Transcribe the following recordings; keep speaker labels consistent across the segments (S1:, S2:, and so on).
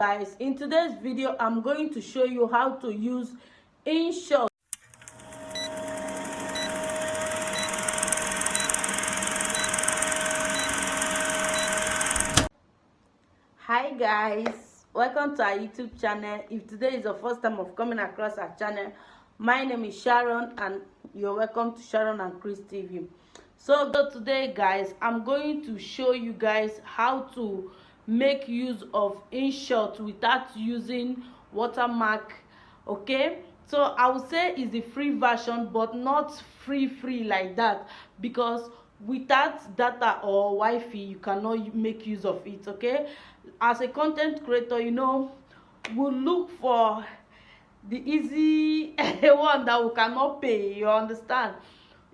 S1: Guys, in today's video I'm going to show you how to use InShot. Hi guys, welcome to our YouTube channel. If today is the first time of coming across our channel, my name is Sharon and you're welcome to Sharon and Chris TV. So today guys, I'm going to show you guys how to make use of InShot without using Watermark. Okay, so I would say it's the free version, but not free like that, because without data or Wi-Fi you cannot make use of it. Okay, as a content creator, we look for the easy one that we cannot pay. You understand?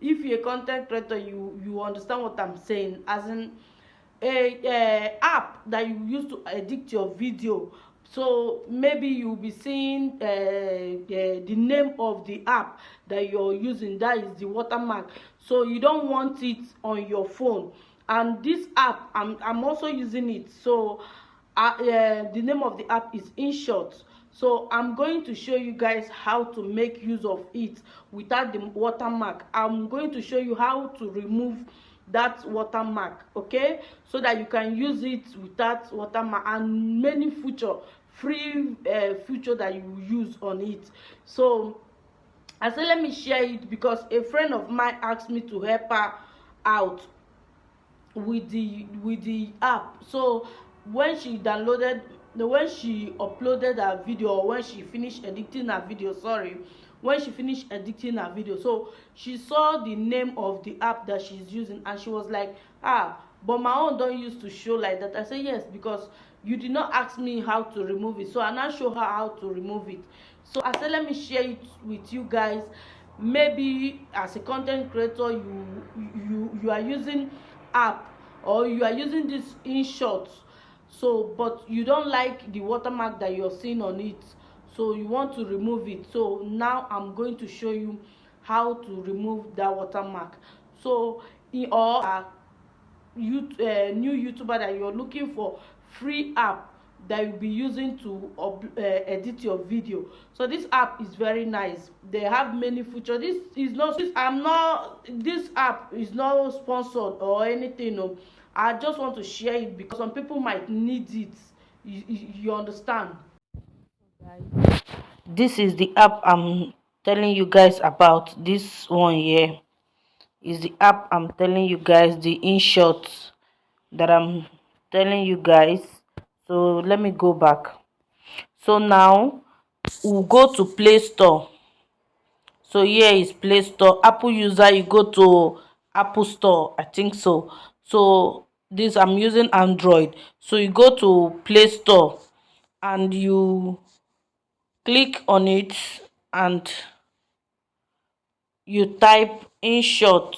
S1: If you're a content creator, you understand what I'm saying, as in a app that you use to edit your video. So maybe you'll be seeing the name of the app that you're using, that is the Watermark. So you don't want it on your phone, and this app I'm also using it. So the name of the app is InShot. So I'm going to show you guys how to make use of it without the Watermark. I'm going to show you how to remove that Watermark, okay, so that you can use it without Watermark, and many free feature that you use on it. So I said let me share it because a friend of mine asked me to help her out with the app. So when she uploaded her video, or when she finished editing her video, so she saw the name of the app that she's using, and she was like, but my own don't used to show like that. I said yes, because you did not ask me how to remove it, so I now show her how to remove it. So I said let me share it with you guys. Maybe as a content creator, you are using app, or you are using this InShot, so but you don't like the Watermark that you're seeing on it, so you want to remove it. So now I'm going to show you how to remove that Watermark. So new YouTuber that you're looking for free app that you'll be using to edit your video, so this app is very nice. They have many features. This app is not sponsored or anything. No, I just want to share it because some people might need it. You understand, guys? This is the app I'm telling you guys about. This one here is the app I'm telling you guys, the InShot that I'm telling you guys. So let me go back. So now we'll go to Play Store. So here is Play Store. Apple user, you go to Apple Store, I think so. So this, I'm using Android, so you go to Play Store and you click on it and you type InShot.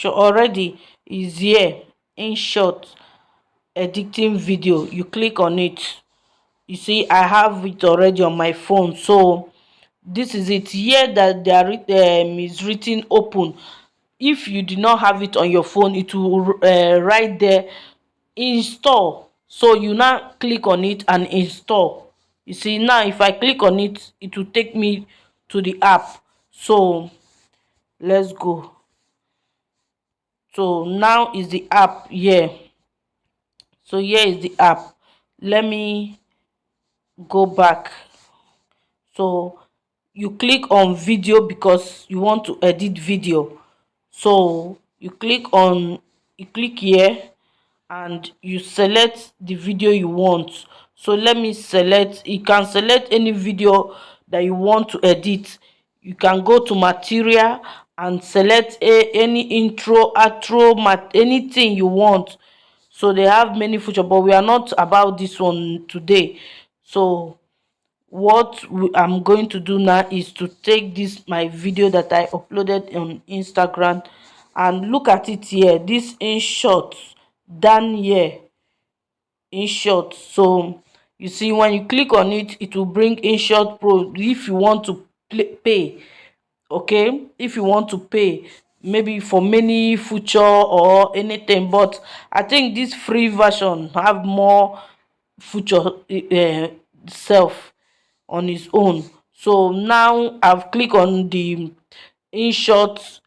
S1: Already is here, InShot editing video. You click on it, you see I have it already on my phone. So this is it here, that there is written open. If you do not have it on your phone, it will right there, install. So you now click on it and install. You see now, if I click on it, it will take me to the app. So let's go. So now is the app here. So here is the app. Let me go back. So you click on video because you want to edit video. So you click here and you select the video you want. So let me select, you can select any video that you want to edit. You can go to material and select any intro, outro, anything you want. So they have many features, but we are not about this one today. So what I'm going to do now is to take this my video that I uploaded on Instagram, and look at it here, this InShot down here, InShot. So you see, when you click on it, it will bring InShot Pro. If you want to pay, okay, if you want to pay, maybe for many feature or anything, but I think this free version have more feature self on its own. So now I've clicked on the InShot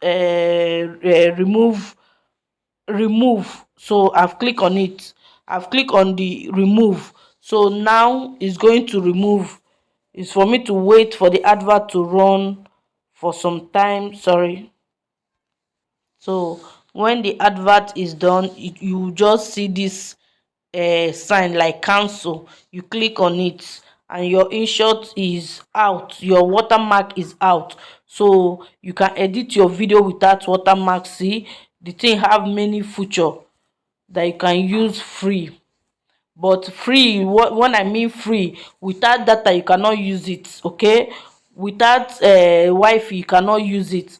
S1: remove. So I've clicked on it. I've clicked on the remove. So now it's going to remove. It's for me to wait for the advert to run for some time. Sorry. So when the advert is done, you just see this sign like cancel. You click on it and your InShot is out, your watermark is out. So you can edit your video without watermark. See, the thing have many feature that you can use free. But free, when I mean free, without data you cannot use it. Okay, without Wi-Fi you cannot use it,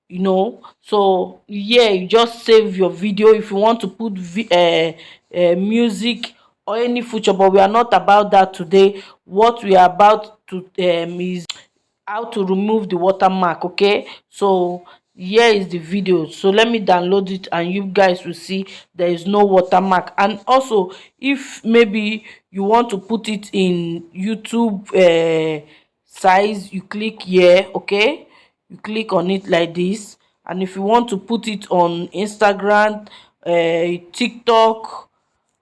S1: you know. So yeah, you just save your video if you want to put music or any feature, but we are not about that today. What we are about to is how to remove the watermark. Okay, so here is the video. So let me download it and you guys will see there is no watermark. And also, if maybe you want to put it in YouTube size, you click here. Okay, you click on it like this. And if you want to put it on Instagram, TikTok,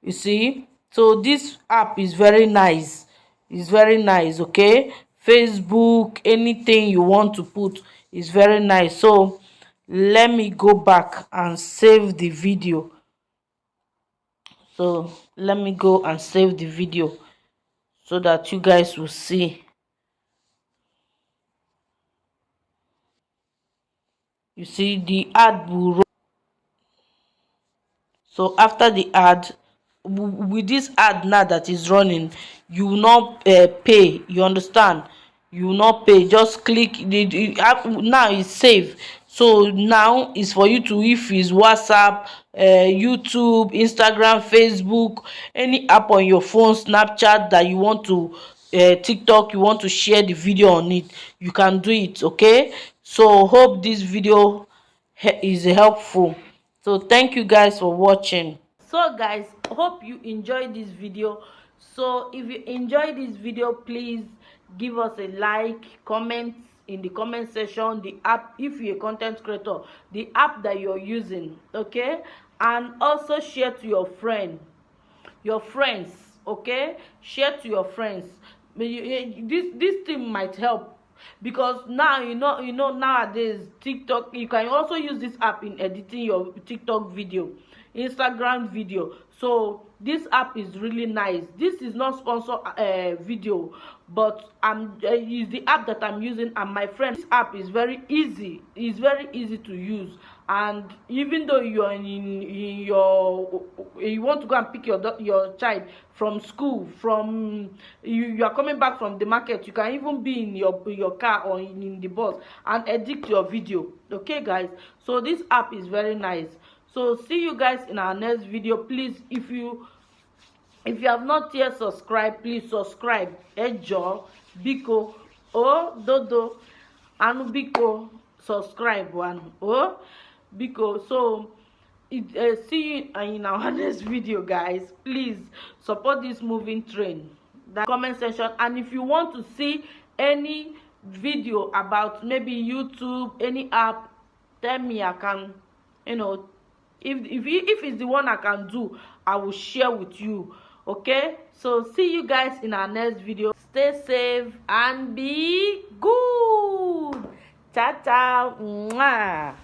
S1: you see. So this app is very nice. It's very nice. Okay, Facebook, anything you want to put is very nice. So let me go back and save the video. So let me go and save the video so that you guys will see. You see the ad will run. So after the ad, with this ad now that is running, you will not pay. You understand? You will not pay. Just click the app. Now it's save. So now it's for you to, if it's WhatsApp, YouTube, Instagram, Facebook, any app on your phone, Snapchat that you want to, TikTok, you want to share the video on it, you can do it. Okay, so hope this video is helpful. So thank you guys for watching. So guys, hope you enjoyed this video. So if you enjoyed this video, please give us a like, comment in the comment section the app, if you're a content creator, the app that you're using. Okay, and also share to your friends. Okay, share to your friends. This thing might help, because now nowadays TikTok, you can also use this app in editing your TikTok video, Instagram video. So this app is really nice. This is not sponsor video, but is the app that I'm using, and my friend, this app is very easy. It's very easy to use. And even though you're in your, you want to go and pick your child from school, from you are coming back from the market, you can even be in your car or in the bus and edit your video. Okay guys, so this app is very nice. So see you guys in our next video. Please, if you have not yet subscribed, please subscribe. Ejo biko dodo anu biko subscribe one biko. So see you in our next video guys. Please support this moving train. That comment section. And if you want to see any video about maybe YouTube, any app, tell me. I can, if it's the one I can do, I will share with you. Okay, so see you guys in our next video. Stay safe and be good. Ciao ciao. Mwah.